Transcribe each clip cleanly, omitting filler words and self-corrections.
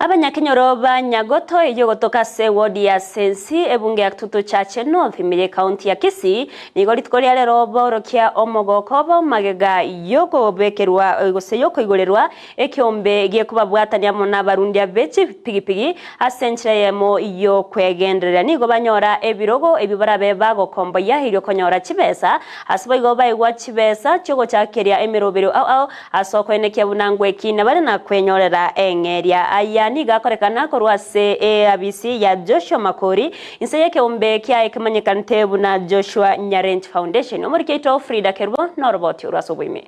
Abanyakenyoro ba Nyagoto iyogotoka se wodi ya Sensi ebunge ya Kitutu Chache North imile kaunti ya Kisii nigo litkolia lero borokia omogokobo magega yoko bekerwa gose yoko igorerwa ekiombe gie kubabwatania mona barundi abechi pigipigi asenchira yemo iyo kwegenderera nigo banyora ebirogo ebibara beba gokombo yahiryo konyora chibesa asibo igo baigwa chibesa cyogo chakeria emirobero au asoko enekia bunangwe kina bale na kwenyorera engeria aya niga korekana korwase ABC ya Joshua Makori inseyeke umbe kia ekimanyekante buna Joshua Nyarench Foundation omurikeito Frida Kerbo noroboti urasobwime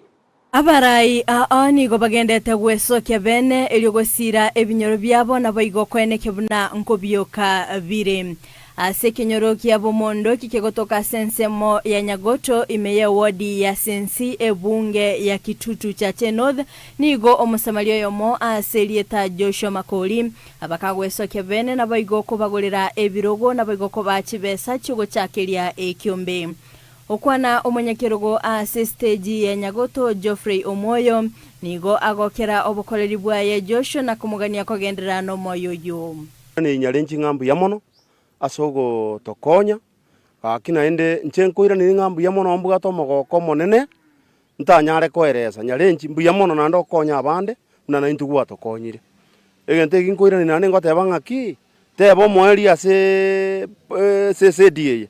abarai nigo bagendete gwesokia bene eliogosira ebinyoro byabo nabo igokweneke buna nkobyoka bire ase kinyoro kia bomondo kikegotoka sensemo ya Nyagoto imeye wodi ya Sensi ebunge ya Kitutu Chache North nigo omusamalio yomo aselieta Joshua Makori abakagwesokia bene nabo igoko bagorera ebirogo nabo igoko bachibesa chigo chakeria ekiombe okwana omunyakirogo ase stage ya Nyagoto Geoffrey Omoyo nigo agokera obukoleri bwaye Joshua na kumugania kogendera no moyo yo ni Nyarenchi ngambu ya mono asogo tokonya akina ende nchenkoira ni ngambu ya mono mbuga to mogoko monene ntanyare koeresa Nyarenchi mbu ya mono nando konya abande na intugwa tokonyire egente ginkoira ni nane ngoteba ngaki tebo mweri ase CCDA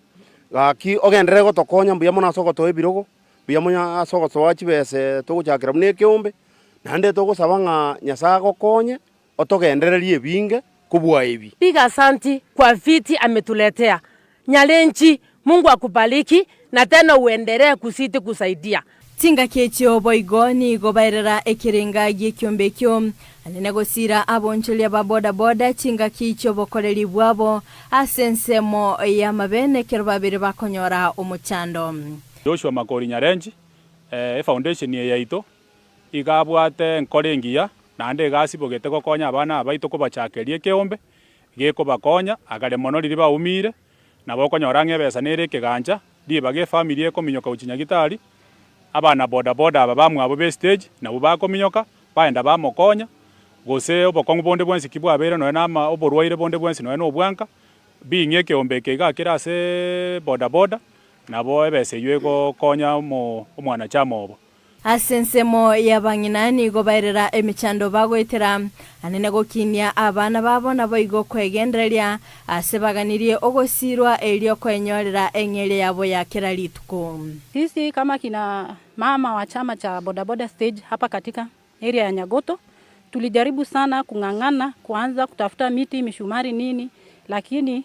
gaki ogendere go tokonya mbu ya mono asogo to ebirogo buya monya asogo to achibese to guchakira mune kiombe nande to gusabanga nyasago konye otogendererie binge kubwa hivi. Piga asanti kwa viti ametuletea. Nyarenchi, Mungu akubariki na tena uendelee kusiti kusaidia. Tinga kechio boigoni gobairera ekirenga gikiombe kyo anenegosira aboncholia baboda boda tinga kicho bokoreri bwabo asensemo ya mabene kerbabire bakonyora omuchando. Joshua Makori Nyarenchi foundation ya ito igabwate nkorengia nande gasi bogete gokonya abana abaito kobachakerie keombe geko bakonya agare mono riri baumire nabo konyora ngebesa nere kiganja dibage family ekominyoka uchinyagitari abana boda boda aba bamwe abo be stage nabo bakominyoka baenda bamokonya gose obokongu bonde bwensi kibwa abere no nama oborwaire bonde bwensi no obwanka binge keombe kigakira se boda boda nabo ebese ywego konya omwana chamo obo asensemo ya banginani gobairera emichando bagwetera anene gokinia abana babo nabo igo kwegendereria asebaganirie ogosirwa elio kwenyorera engere yabo ya kila lituko. Sisi kama kina mama wa chama cha bodaboda stage hapa katika area ya Nyagoto tulijaribu sana kungangana kuanza kutafuta miti mishumari nini, lakini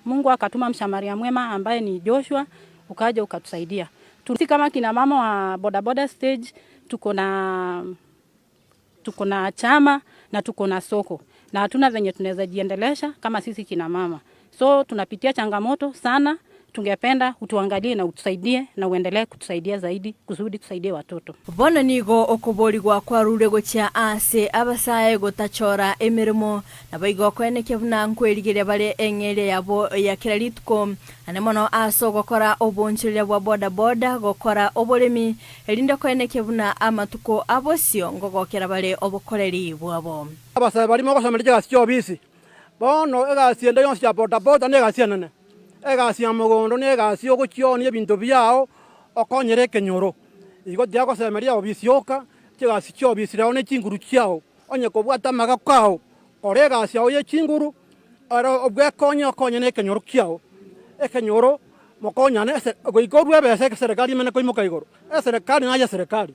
Mungu akatuma mshamaria mwema ambaye ni Joshua ukaja ukatusaidia. Sisi kama kina mama wa bodaboda stage tuko na chama na tuko na soko na hatuna venye tunaweza jiendelesha kama sisi kina mama. So tunapitia changamoto sana, tungependa utuangalie na utusaidie na uendelee kutusaidia zaidi kusudi tusaidie watoto. Bono nigo okoborigwa kwa rurego cha ase abasaye gotachora emirimo na baigo kweneke buna nkwerigeria bare engere yabo ya kiralitko anemono aso gokora obonchire bwa boda boda gokora oboremi elinde kweneke buna amatuko abosio ngogokera bare obokoreri bwabo abasaye bari mo gosamerije gasyo bisi bono egasiende yonsi ya boda boda ne gasianane egasi amugondo ne egasi ogochioni ebintu byao okonyere kenyoro igo diago semeria obisyoka chegasi kyo bisirao ne chinguru chiao onye kobwata magakao oregasi ao ye chinguru aro obwe konye ne kenyoro kiao ekenyoro mokonya ne goikorwe bese serikali mene koimoka igoro serikali na ya serikali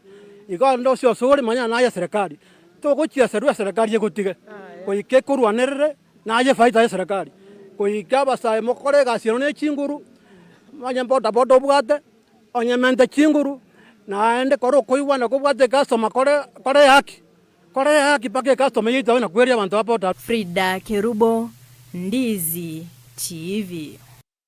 igo ndo sio sore manya na ya serikali to gochia serikali egotige koike kurwanerere na ya faida ya serikali koikaba sae mokore gasiro ne chinguru manya boda boda bwate onye mente chinguru na ende koro koiwana ko bwate customer kore haki pake customer yita na kweri abantu boda. Frida Kerubo, Ndizi TV.